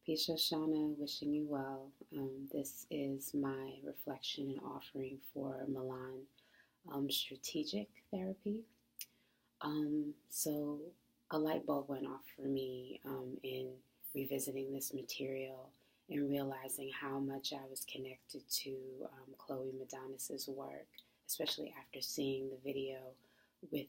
Peace, Shoshana, wishing you well. This is my reflection and offering for Milan strategic therapy. So a light bulb went off for me in revisiting this material and realizing how much I was connected to Chloe Madonis's work, especially after seeing the video with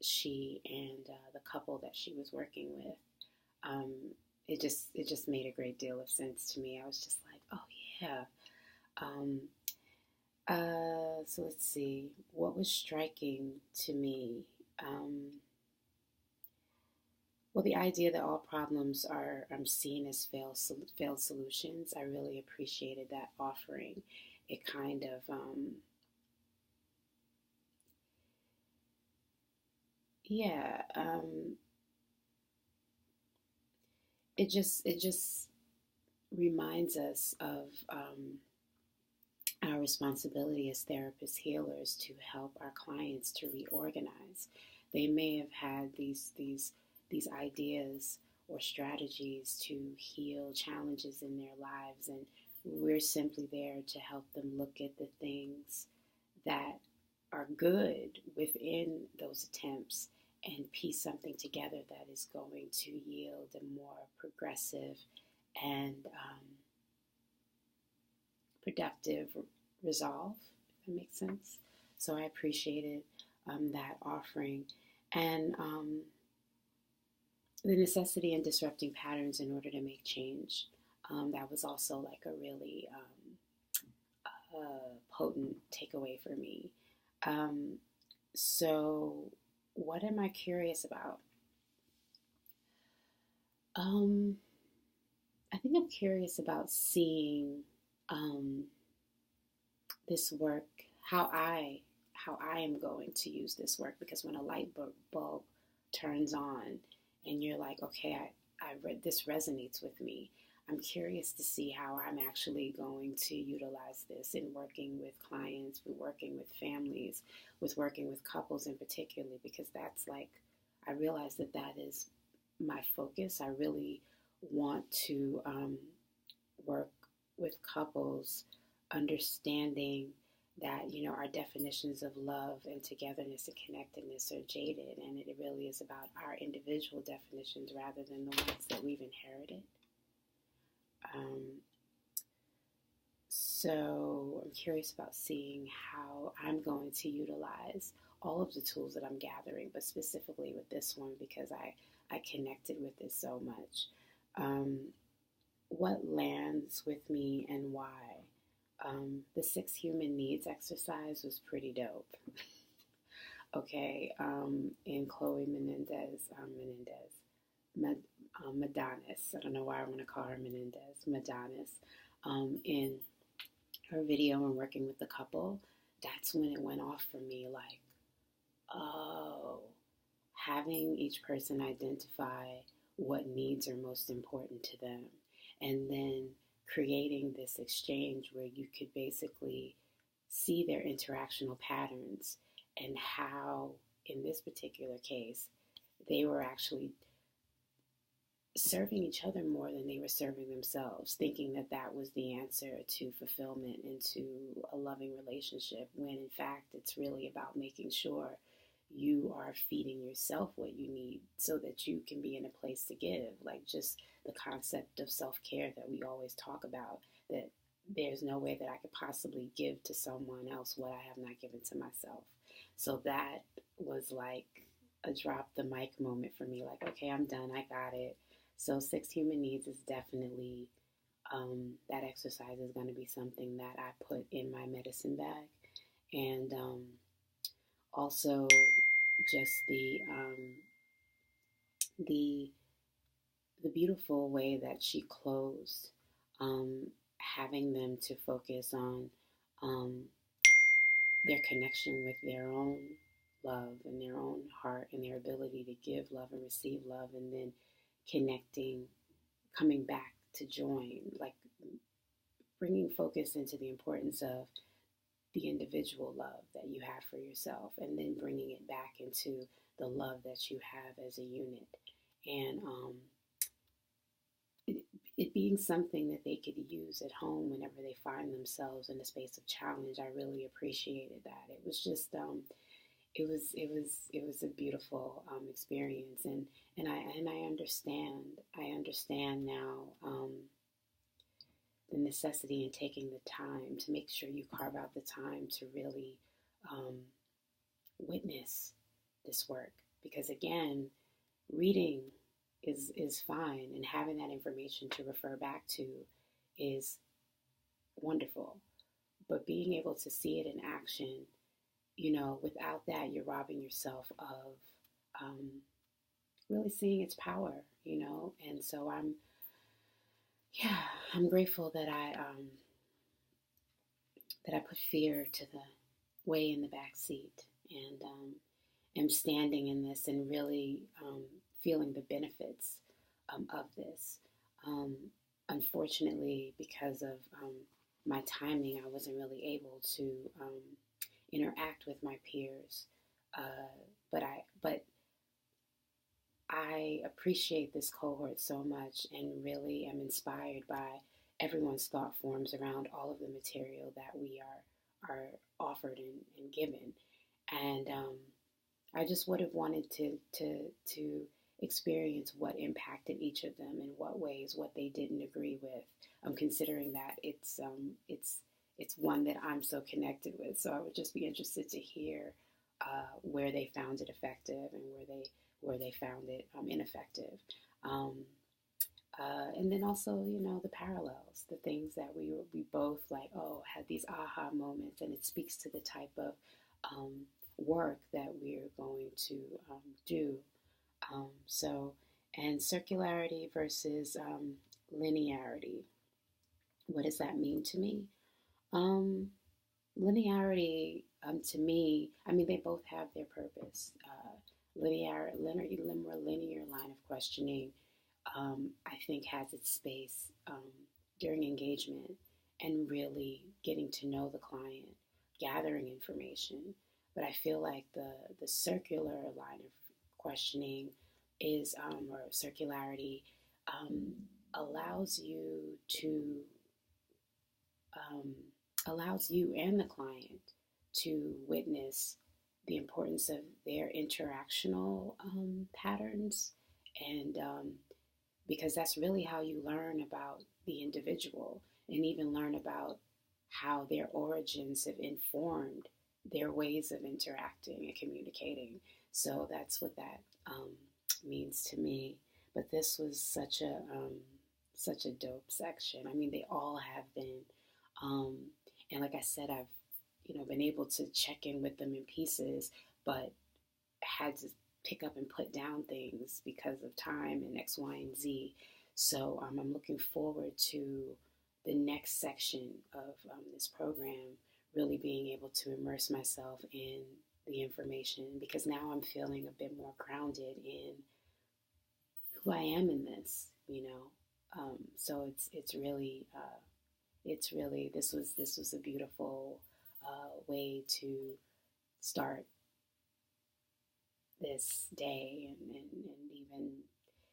she and the couple that she was working with. Um, it just made a great deal of sense to me. I was just like, oh yeah. Um, so let's see. What was striking to me? Um, well, the idea that all problems are seen as failed solutions. I really appreciated that offering. It kind of yeah. It just reminds us of our responsibility as therapists, healers, to help our clients to reorganize. They may have had these ideas or strategies to heal challenges in their lives, and we're simply there to help them look at the things that are good within those attempts and piece something together that is going to yield a more progressive and productive resolve, if that makes sense. So I appreciated that offering. And the necessity in disrupting patterns in order to make change. That was also like a really potent takeaway for me. Um, so, what am I curious about? Um, I think I'm curious about seeing um, this work, how I am going to use this work, because when a light bulb turns on and you're like, okay, I read this resonates with me. I'm curious to see how I'm actually going to utilize this in working with clients, with working with families, with working with couples in particular, because that's like, I realize that that is my focus. I really want to work with couples understanding that, you know, our definitions of love and togetherness and connectedness are jaded, and it really is about our individual definitions rather than the ones that we've inherited. So I'm curious about seeing how I'm going to utilize all of the tools that I'm gathering, but specifically with this one because I connected with it so much. What lands with me and why? The 6 human needs exercise was pretty dope. Okay, in Chloe Madonis. I don't know why I want to call her Menendez. Madonis. In her video and working with the couple, that's when it went off for me. Like, oh, having each person identify what needs are most important to them, and then creating this exchange where you could basically see their interactional patterns and how, in this particular case, they were actually serving each other more than they were serving themselves, thinking that that was the answer to fulfillment and to a loving relationship, when in fact it's really about making sure you are feeding yourself what you need so that you can be in a place to give. Like, just the concept of self-care that we always talk about, that there's no way that I could possibly give to someone else what I have not given to myself. So that was like a drop the mic moment for me. Like, okay, I'm done. I got it. So 6 human needs is definitely, that exercise is going to be something that I put in my medicine bag. And also just the the beautiful way that she closed, having them to focus on um, their connection with their own love and their own heart and their ability to give love and receive love, and then connecting, coming back to join, like bringing focus into the importance of the individual love that you have for yourself, and then bringing it back into the love that you have as a unit. And it being something that they could use at home whenever they find themselves in a space of challenge. I really appreciated that. It was just it was a beautiful experience, and I understand now the necessity in taking the time to make sure you carve out the time to really um, witness this work, because again, reading is fine, and having that information to refer back to is wonderful, but being able to see it in action, without that, you're robbing yourself of um, really seeing its power, and so yeah, I'm grateful that I put fear to the way in the back seat, and am standing in this and really feeling the benefits of this. Um, Unfortunately, because of my timing, I wasn't really able to interact with my peers. But I appreciate this cohort so much, and really am inspired by everyone's thought forms around all of the material that we are offered and given. And I just would have wanted to experience what impacted each of them in what ways, what they didn't agree with. Considering that it's one that I'm so connected with, so I would just be interested to hear where they found it effective and where they found it ineffective. Um, and then also, the parallels, the things that we both like, oh, had these aha moments, and it speaks to the type of work that we're going to do. So, and circularity versus linearity. What does that mean to me? Um, Linearity, to me, I mean, they both have their purpose. More linear line of questioning, I think, has its space during engagement and really getting to know the client, gathering information. But I feel like the circular line of questioning is, or circularity, um, allows you to um, allows you and the client to witness the importance of their interactional patterns, and because that's really how you learn about the individual, and even learn about how their origins have informed their ways of interacting and communicating. So that's what that means to me. But this was such a dope section. I mean, they all have been, um, and like I said, I've been able to check in with them in pieces, but had to pick up and put down things because of time and X, Y, and Z. So I'm looking forward to the next section of this program, really being able to immerse myself in the information, because now I'm feeling a bit more grounded in who I am in this. So it's really this was a beautiful way to start this day, and even,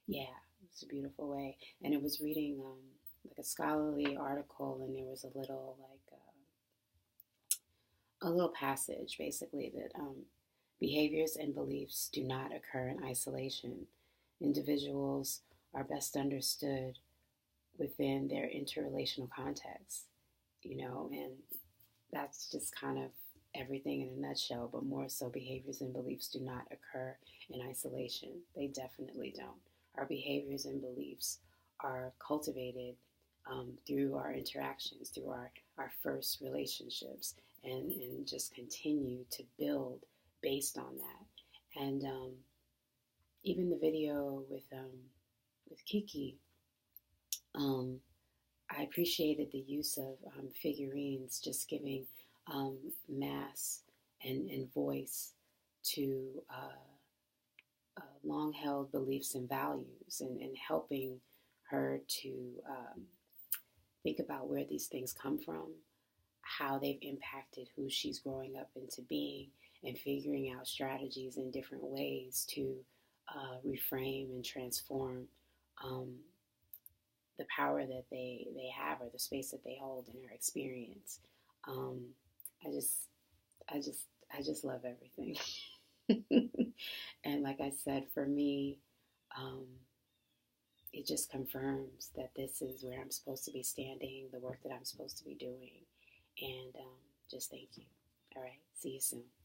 yeah, it was a beautiful way. And it was reading like a scholarly article, and there was a little passage basically that behaviors and beliefs do not occur in isolation. Individuals are best understood within their interrelational context, and that's just kind of everything in a nutshell. But more so, behaviors and beliefs do not occur in isolation. They definitely don't. Our behaviors and beliefs are cultivated through our interactions, through our first relationships, and just continue to build based on that. And even the video with Kiki, um, I appreciated the use of figurines, just giving mass and voice to long held beliefs and values, and helping her to think about where these things come from, how they've impacted who she's growing up into being, and figuring out strategies in different ways to reframe and transform um, the power that they have, or the space that they hold in our experience. Um, I just I just I just love everything. And like I said, for me, um, it just confirms that this is where I'm supposed to be standing, the work that I'm supposed to be doing. And just thank you. All right. See you soon.